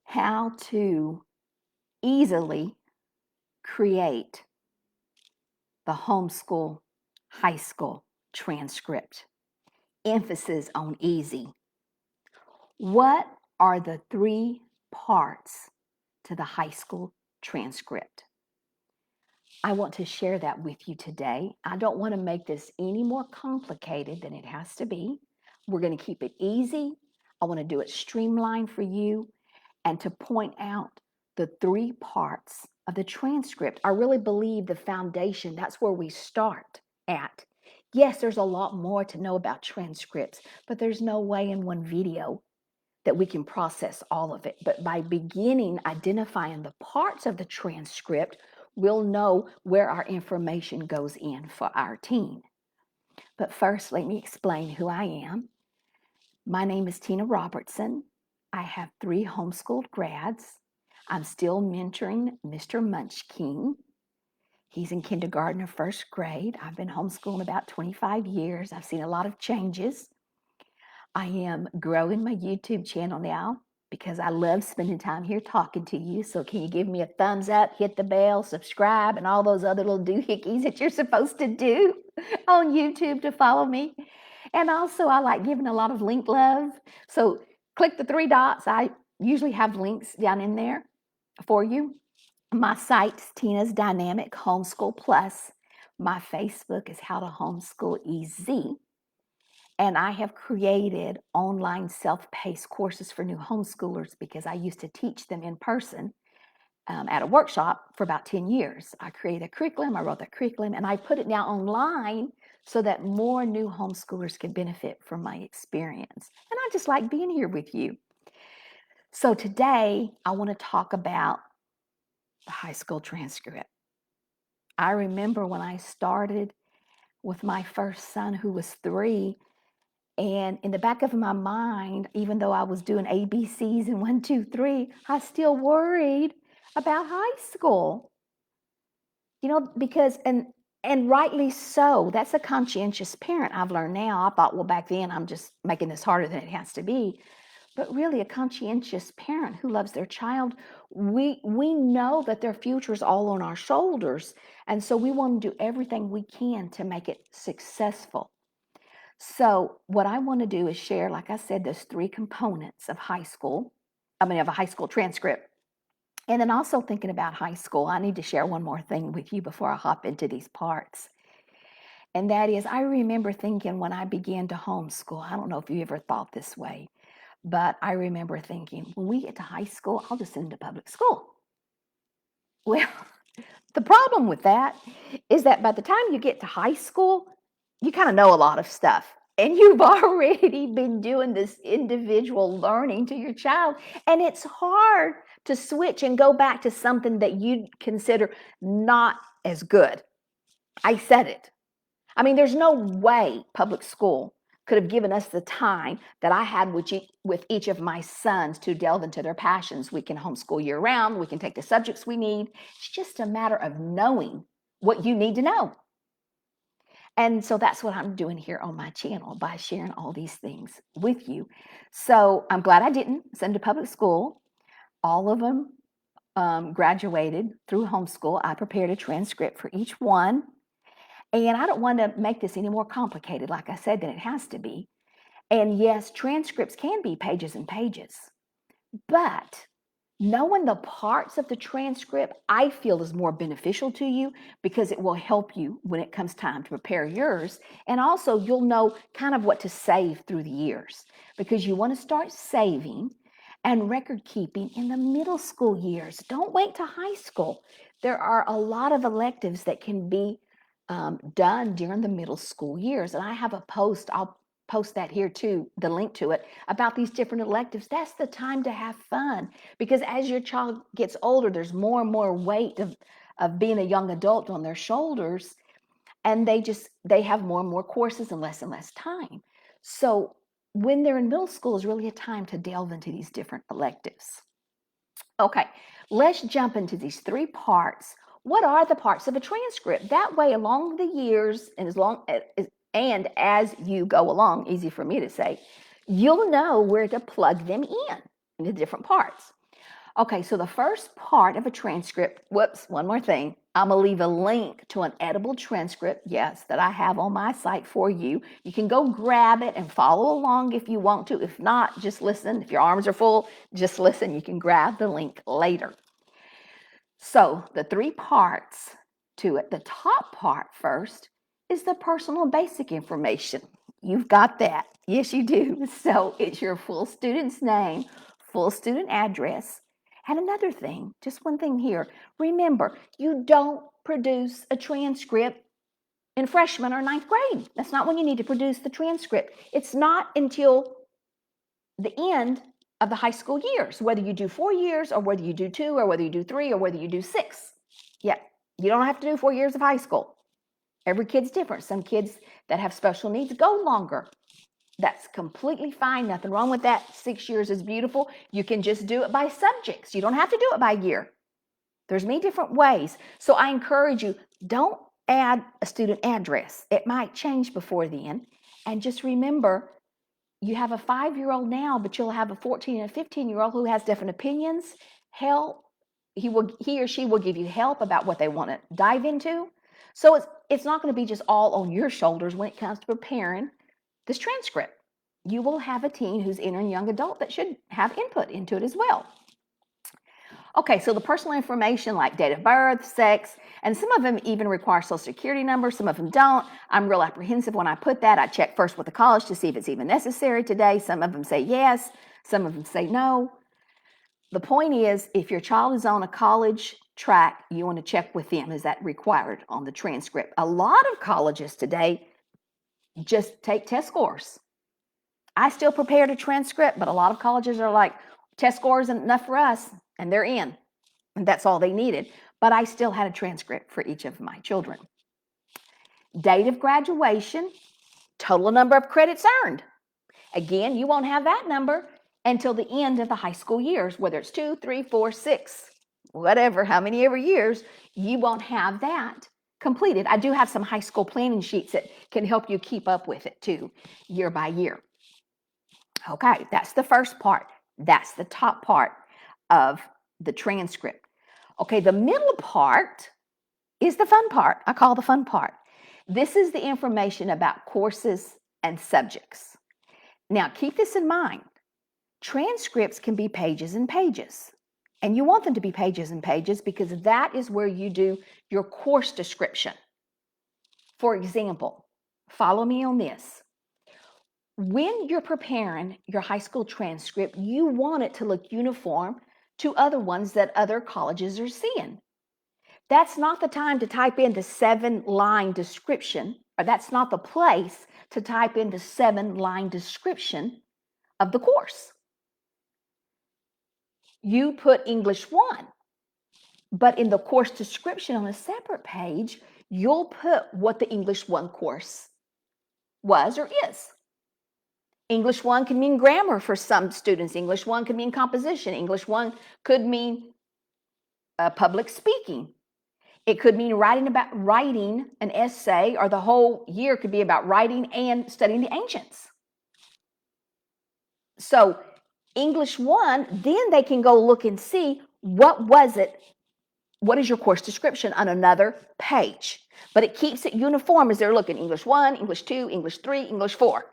how to easily create the homeschool high school transcript. Emphasis on easy. What are the 3 parts to the high school transcript? I want to share that with you today. I don't want to make this any more complicated than it has to be. We're going to keep it easy. I want to do it streamlined for you and to point out the 3 parts of the transcript. I really believe the foundation, that's where we start at. Yes, there's a lot more to know about transcripts, but there's no way in one video that we can process all of it. But by beginning identifying the parts of the transcript, we'll know where our information goes in for our teen. But first, let me explain who I am. My name is Tina Robertson. I have 3 homeschooled grads. I'm still mentoring Mr. Munchkin. He's in kindergarten or first grade. I've been homeschooling about 25 years. I've seen a lot of changes. I am growing my YouTube channel now because I love spending time here talking to you. So can you give me a thumbs up, hit the bell, subscribe, and all those other little doohickeys that you're supposed to do on YouTube to follow me? And also, I like giving a lot of link love. So click the 3 dots. I usually have links down in there for you. My site's Tina's Dynamic Homeschool Plus. My Facebook is How to Homeschool Easy. And I have created online self-paced courses for new homeschoolers because I used to teach them in person at a workshop for about 10 years. I created a curriculum, I wrote that curriculum, and I put it now online so that more new homeschoolers can benefit from my experience. And I just like being here with you. So today, I want to talk about the high school transcript. I remember when I started with my first son, who was 3, and in the back of my mind, even though I was doing ABCs and 1, 2, 3, I still worried about high school. Because and rightly so. That's a conscientious parent. I've learned now. I thought, well, back then I'm just making this harder than it has to be. But really, a conscientious parent who loves their child, we know that their future is all on our shoulders, and so we want to do everything we can to make it successful. So what I want to do is share, like I said, those 3 components of of a high school transcript. And then also thinking about high school, I need to share one more thing with you before I hop into these parts. And that is, I remember thinking when I began to homeschool, I don't know if you ever thought this way, but I remember thinking, when we get to high school, I'll just send them to public school. Well, the problem with that is that by the time you get to high school, you kind of know a lot of stuff. And you've already been doing this individual learning to your child. And it's hard to switch and go back to something that you consider not as good. I said it. I mean, there's no way public school could have given us the time that I had with each of my sons to delve into their passions. We can homeschool year round. We can take the subjects we need. It's just a matter of knowing what you need to know. And so that's what I'm doing here on my channel by sharing all these things with you. So I'm glad I didn't send to public school. All of them graduated through homeschool. I prepared a transcript for each one. And I don't want to make this any more complicated, like I said, than it has to be. And yes, transcripts can be pages and pages. But knowing the parts of the transcript, I feel is more beneficial to you because it will help you when it comes time to prepare yours. And also you'll know kind of what to save through the years because you want to start saving and record keeping in the middle school years. Don't wait to high school. There are a lot of electives that can be done during the middle school years. And I have a post, I'll post that here too, the link to it, about these different electives. That's the time to have fun because as your child gets older, there's more and more weight of being a young adult on their shoulders, and they have more and more courses and less time. So when they're in middle school is really a time to delve into these different electives. Okay, let's jump into these 3 parts. What are the parts of a transcript? That way, along the years and as you go along, easy for me to say, you'll know where to plug them in the different parts. Okay, so the first part of a transcript, whoops, one more thing. I'm going to leave a link to an editable transcript, yes, that I have on my site for you. You can go grab it and follow along if you want to. If not, just listen. If your arms are full, just listen. You can grab the link later. So the three parts to it. The top part first is the personal basic information. You've got that. Yes, you do. So it's your full student's name, full student address. And another thing, just one thing here. Remember, you don't produce a transcript in freshman or ninth grade. That's not when you need to produce the transcript. It's not until the end of the high school years, whether you do 4 years or whether you do 2 or whether you do 3 or whether you do 6. Yeah, you don't have to do 4 years of high school. Every kid's different. Some kids that have special needs go longer. That's completely fine. Nothing wrong with that. 6 years is beautiful. You can just do it by subjects. You don't have to do it by year. There's many different ways. So I encourage you, don't add a student address. It might change before then. And just remember, you have a 5-year-old now, but you'll have a 14 and a 15-year-old who has different opinions. Help. He or she will give you help about what they want to dive into. So it's not going to be just all on your shoulders when it comes to preparing this transcript. You will have a teen who's entering young adult that should have input into it as well. Okay, so the personal information like date of birth, sex, and some of them even require social security numbers, some of them don't. I'm real apprehensive when I put that. I check first with the college to see if it's even necessary today. Some of them say yes, some of them say no. The point is, if your child is on a college track, you want to check with them. Is that required on the transcript? A lot of colleges today just take test scores. I still prepared a transcript, but a lot of colleges are like, test scores isn't enough for us, and they're in. And that's all they needed. But I still had a transcript for each of my children. Date of graduation, total number of credits earned. Again, you won't have that number until the end of the high school years, whether it's 2, 3, 4, 6, whatever, how many ever years, you won't have that completed. I do have some high school planning sheets that can help you keep up with it too, year by year. Okay, that's the first part. That's the top part of the transcript. Okay, the middle part is the fun part. I call the fun part. This is the information about courses and subjects. Now, keep this in mind. Transcripts can be pages and pages. And you want them to be pages and pages because that is where you do your course description. For example, follow me on this. When you're preparing your high school transcript, you want it to look uniform to other ones that other colleges are seeing. That's not the time to type in the 7-line description, or that's not the place to type in the 7-line description of the course. You put English 1, but in the course description on a separate page, you'll put what the English 1 course was or is. English 1 can mean grammar for some students. English 1 could mean composition. English 1 could mean public speaking. It could mean writing an essay, or the whole year could be about writing and studying the ancients. So English 1, then they can go look and see what is your course description on another page. But it keeps it uniform as they're looking. English 1, English 2, English 3, English 4.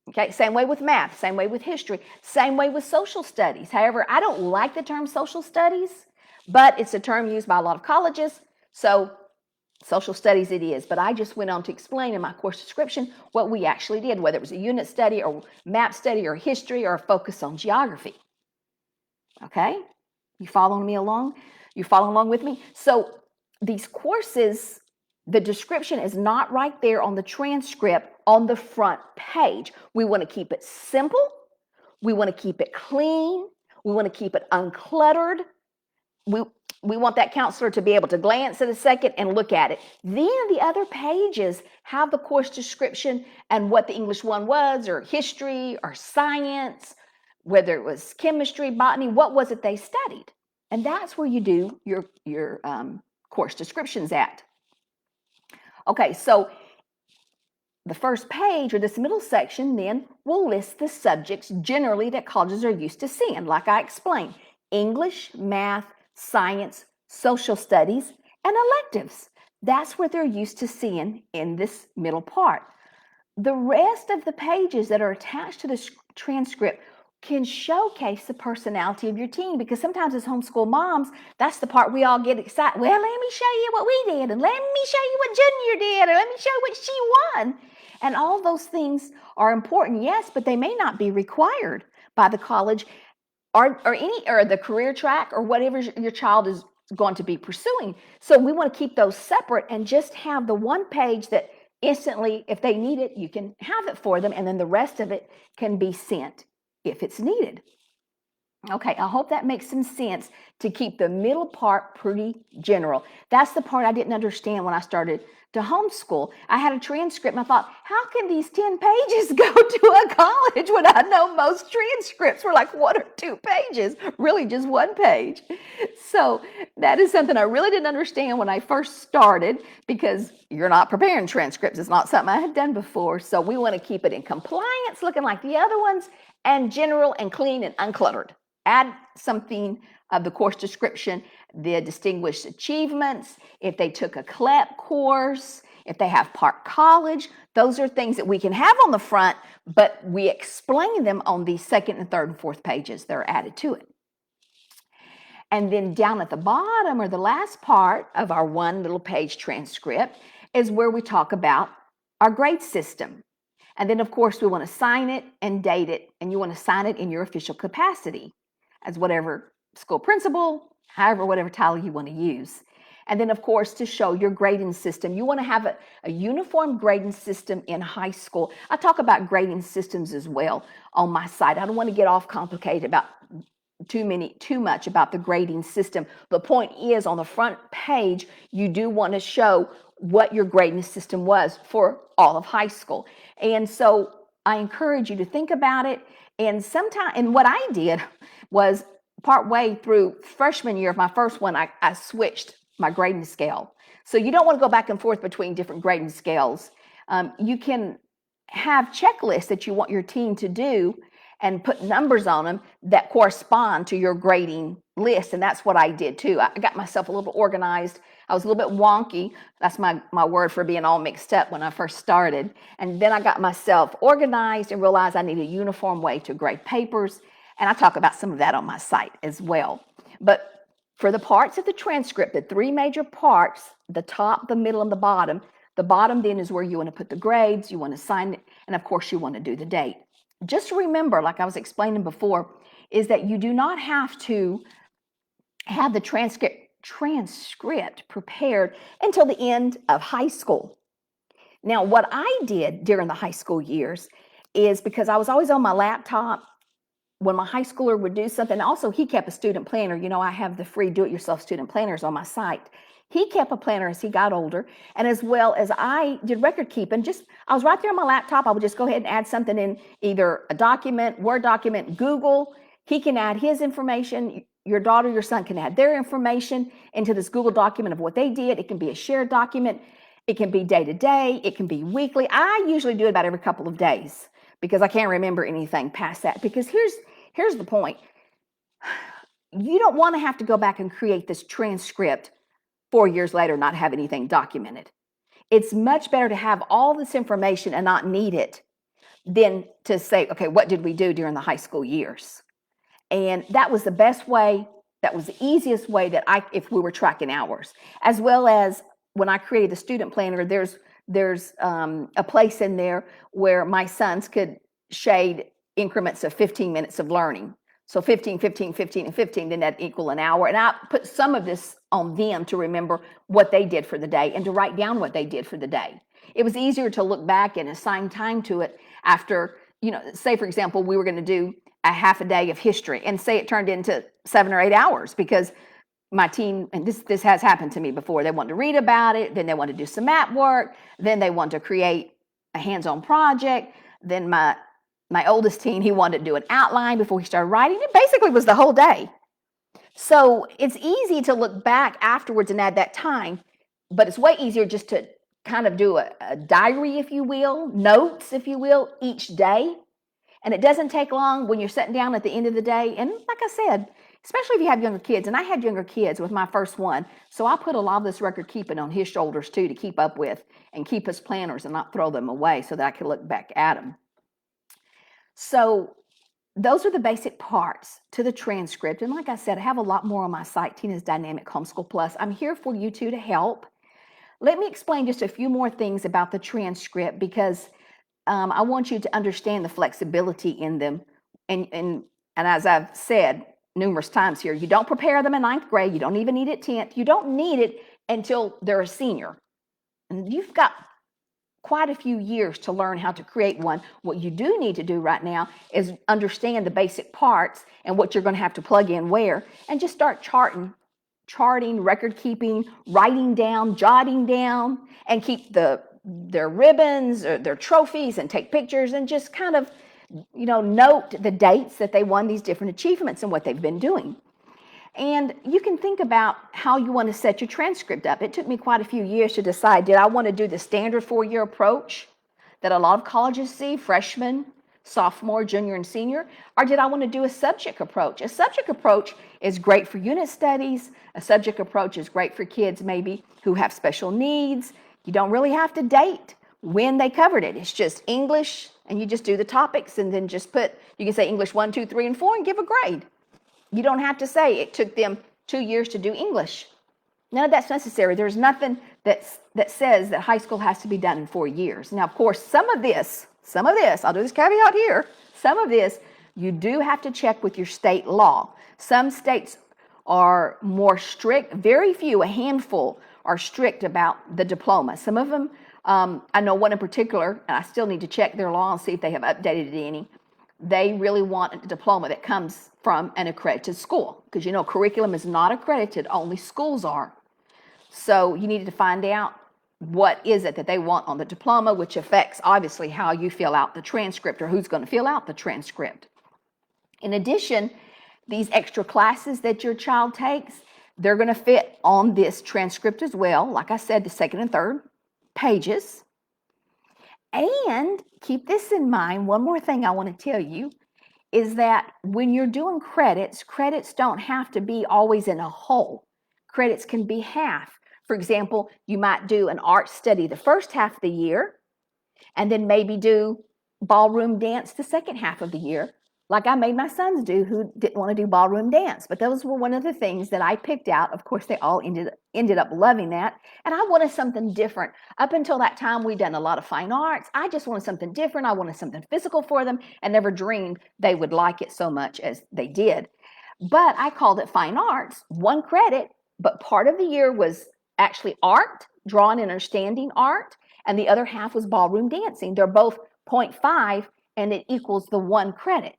Okay, same way with math, same way with history, same way with social studies. However, I don't like the term social studies, but it's a term used by a lot of colleges, so social studies it is. But I just went on to explain in my course description what we actually did, whether it was a unit study or map study or history or a focus on geography. Okay, you following me along? You following along with me? So these courses, the description is not right there on the transcript on the front page. We want to keep it simple. We want to keep it clean. We want to keep it uncluttered. We want that counselor to be able to glance at a second and look at it. Then the other pages have the course description and what the English 1 was, or history, or science, whether it was chemistry, botany, what was it they studied? And that's where you do your course descriptions at. Okay, so the first page or this middle section then will list the subjects generally that colleges are used to seeing, like I explained: English, math, science, social studies, and electives. That's what they're used to seeing in this middle part. The rest of the pages that are attached to the transcript can showcase the personality of your teen, because sometimes as homeschool moms, that's the part we all get excited. Well, let me show you what we did, and let me show you what Junior did, or let me show you what she won. And all those things are important, yes, but they may not be required by the college or the career track or whatever your child is going to be pursuing. So we want to keep those separate and just have the one page that instantly, if they need it, you can have it for them, and then the rest of it can be sent if it's needed. Okay, I hope that makes some sense to keep the middle part pretty general. That's the part I didn't understand when I started to homeschool. I had a transcript and I thought, how can these 10 pages go to a college when I know most transcripts were like 1 or 2 pages, really just 1 page. So that is something I really didn't understand when I first started, because you're not preparing transcripts. It's not something I had done before. So we want to keep it in compliance, looking like the other ones, and general and clean and uncluttered. Add something of the course description, the distinguished achievements, if they took a CLEP course, if they have Park College. Those are things that we can have on the front, but we explain them on the second and third and fourth pages that are added to it. And then down at the bottom, or the last part of our 1 little page transcript, is where we talk about our grade system. And then, of course, we want to sign it and date it, and you want to sign it in your official capacity as whatever school principal, however, whatever title you want to use. And then, of course, to show your grading system. You want to have a uniform grading system in high school. I talk about grading systems as well on my site. I don't want to get off complicated about too much about the grading system. The point is, on the front page, you do want to show what your grading system was for all of high school. And so I encourage you to think about it. And what I did was, partway through freshman year of my first one, I switched my grading scale. So you don't want to go back and forth between different grading scales. You can have checklists that you want your team to do and put numbers on them that correspond to your grading list. And that's what I did too. I got myself a little organized. I was a little bit wonky. That's my word for being all mixed up when I first started. And then I got myself organized and realized I need a uniform way to grade papers. And I talk about some of that on my site as well. But for the parts of the transcript, the 3 major parts, the top, the middle, and the bottom then is where you want to put the grades, you want to sign it, and of course you want to do the date. Just remember, like I was explaining before, is that you do not have to have the transcript prepared until the end of high school. Now, what I did during the high school years is, because I was always on my laptop, when my high schooler would do something, also he kept a student planner. You know, I have the free do-it-yourself student planners on my site. He kept a planner as he got older, and as well as I did record keeping. I was right there on my laptop. I would just go ahead and add something in either a document, Word document, Google. He can add his information. Your daughter, your son can add their information into this Google document of what they did. It can be a shared document. It can be day-to-day. It can be weekly. I usually do it about every couple of days because I can't remember anything past that. Because here's the point. You don't want to have to go back and create this transcript 4 years later, not have anything documented. It's much better to have all this information and not need it than to say, okay, what did we do during the high school years? And that was the best way, that was the easiest way if we were tracking hours. As well as when I created the student planner, there's a place in there where my sons could shade increments of 15 minutes of learning. So 15, 15, 15, and 15, then that equal an hour. And I put some of this on them to remember what they did for the day and to write down what they did for the day. It was easier to look back and assign time to it after, say, for example, we were going to do a half a day of history, and say it turned into 7 or 8 hours because my teen, and this has happened to me before, they want to read about it, then they want to do some map work, then they want to create a hands-on project, then my oldest teen, he wanted to do an outline before he started writing. It basically was the whole day. So it's easy to look back afterwards and add that time, but it's way easier just to kind of do a diary, if you will, notes, if you will, each day. And it doesn't take long when you're sitting down at the end of the day. And like I said, especially if you have younger kids, and I had younger kids with my first one, so I put a lot of this record keeping on his shoulders too to keep up with and keep his planners and not throw them away so that I could look back at them. So those are the basic parts to the transcript. And like I said, I have a lot more on my site, Tina's Dynamic Homeschool Plus. I'm here for you two to help. Let me explain just a few more things about the transcript because I want you to understand the flexibility in them. And as I've said numerous times here, you don't prepare them in 9th grade. You don't even need it 10th. You don't need it until they're a senior. And you've got quite a few years to learn how to create one. What you do need to do right now is understand the basic parts and what you're going to have to plug in where, and just start charting, record keeping, writing down, jotting down, and keep their ribbons or their trophies and take pictures and just kind of, note the dates that they won these different achievements and what they've been doing. And you can think about how you want to set your transcript up. It took me quite a few years to decide, did I want to do the standard 4-year approach that a lot of colleges see, freshman, sophomore, junior, and senior, or did I want to do a subject approach? A subject approach is great for unit studies. A subject approach is great for kids maybe who have special needs. You don't really have to date when they covered it. It's just English, and you just do the topics and then just you can say English 1, 2, 3, and 4 and give a grade. You don't have to say it took them 2 years to do English. None of that's necessary. There's nothing that says that high school has to be done in 4 years. Now, of course, some of this, I'll do this caveat here, some of this you do have to check with your state law. Some states are more strict. Very few, a handful, are strict about the diploma. Some of them, I know one in particular, and I still need to check their law and see if they have updated any. They really want a diploma that comes from an accredited school because curriculum is not accredited, only schools are. So you needed to find out what is it that they want on the diploma, which affects obviously how you fill out the transcript or who's going to fill out the transcript. In addition, these extra classes that your child takes, they're going to fit on this transcript as well. Like I said, the 2nd and 3rd pages. And keep this in mind, one more thing I want to tell you is that when you're doing credits don't have to be always in a whole. Credits can be half. For example, you might do an art study the first half of the year and then maybe do ballroom dance the second half of the year, like I made my sons do who didn't want to do ballroom dance. But those were one of the things that I picked out. Of course, they all ended up loving that. And I wanted something different. Up until that time, we'd done a lot of fine arts. I just wanted something different. I wanted something physical for them and never dreamed they would like it so much as they did. But I called it fine arts, 1 credit, but part of the year was actually art, drawing and understanding art, and the other half was ballroom dancing. They're both 0.5 and it equals the 1 credit.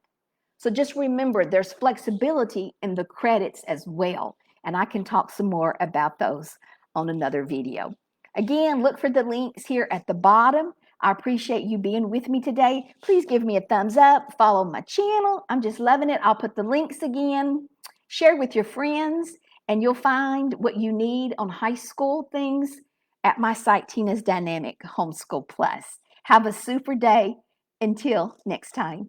So just remember, there's flexibility in the credits as well. And I can talk some more about those on another video. Again, look for the links here at the bottom. I appreciate you being with me today. Please give me a thumbs up, follow my channel. I'm just loving it. I'll put the links again, share with your friends, and you'll find what you need on high school things at my site, Tina's Dynamic Homeschool Plus. Have a super day. Until next time.